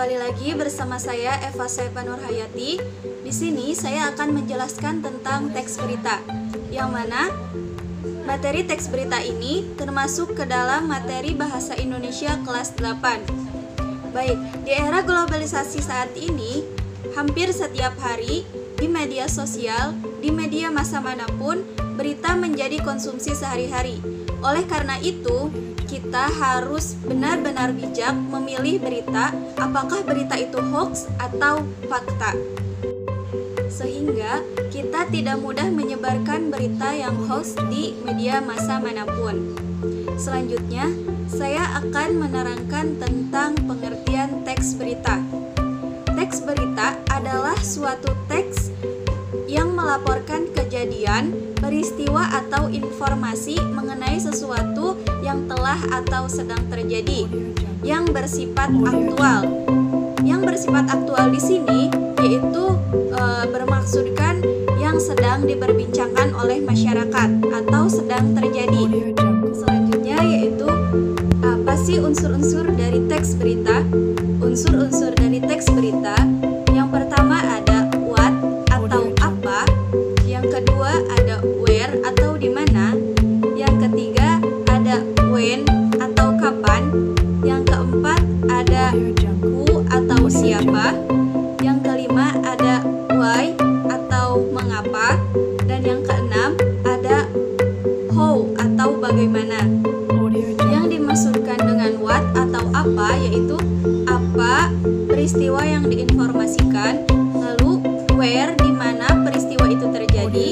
kembali lagi bersama saya Eva Saifa Nurhayati. Di sini saya akan menjelaskan tentang teks berita, yang mana materi teks berita ini termasuk ke dalam materi Bahasa Indonesia kelas 8. Baik, di era globalisasi saat ini, hampir setiap hari di media sosial, di media massa manapun, berita menjadi konsumsi sehari-hari. Oleh karena itu, kita harus benar-benar bijak memilih berita, apakah berita itu hoax atau fakta. Sehingga kita tidak mudah menyebarkan berita yang hoax di media massa manapun. Selanjutnya, saya akan menerangkan tentang pengertian teks berita. Teks berita adalah suatu teks yang melaporkan kejadian, peristiwa atau informasi mengenai sesuatu yang telah atau sedang terjadi, yang bersifat aktual. Yang bersifat aktual di sini yaitu bermaksudkan yang sedang diperbincangkan oleh masyarakat atau sedang terjadi. Selanjutnya yaitu apa sih unsur-unsur dari teks berita? Unsur-unsur dari teks berita yang pertama ada what atau apa, yang kedua ada where atau di mana, yang ketiga ada when atau kapan, yang keempat ada who atau siapa, yang kelima ada why atau mengapa, dan yang keenam ada how atau bagaimana. Yang dimaksudkan dengan what atau apa yaitu apa peristiwa yang diinformasikan, lalu where di mana peristiwa itu terjadi,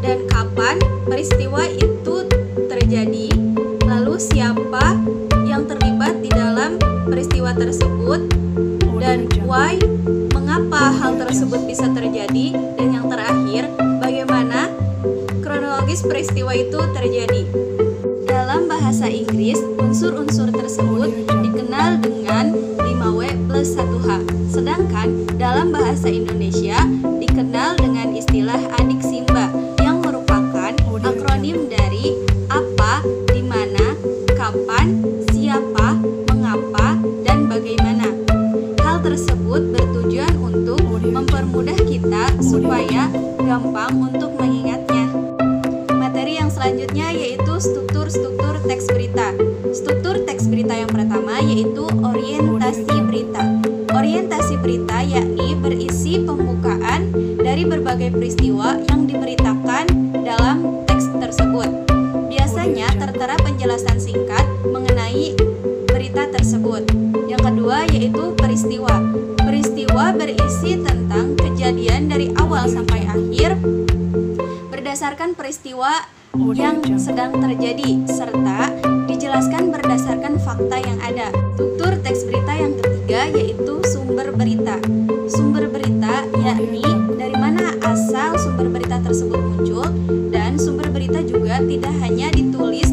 dan kapan peristiwa itu terjadi, lalu siapa yang terlibat di dalam peristiwa tersebut, dan why mengapa hal tersebut bisa terjadi, dan yang terakhir bagaimana kronologis peristiwa itu terjadi. Dalam bahasa Inggris, unsur-unsur tersebut dikenal dengan 5W plus 1H. Sedangkan dalam bahasa Indonesia dikenal dengan istilah adik simba yang merupakan akronim dari apa, di mana, kapan, siapa, mengapa, dan bagaimana. Hal tersebut bertujuan untuk mempermudah kita supaya gampang untuk mengingatnya. Materi yang selanjutnya yaitu struktur teks berita. Struktur teks berita yang pertama yaitu orientasi berita. Orientasi berita yakni berisi pembukaan dari berbagai peristiwa yang diberitakan dalam teks tersebut. Biasanya tertera penjelasan singkat mengenai berita tersebut. Yang kedua yaitu peristiwa. Peristiwa berisi tentang kejadian dari awal sampai akhir berdasarkan peristiwa yang sedang terjadi serta dijelaskan berdasarkan fakta yang ada. Struktur teks berita yang ketiga yaitu sumber berita. Sumber berita yakni dari mana asal sumber berita tersebut muncul, dan sumber berita juga tidak hanya ditulis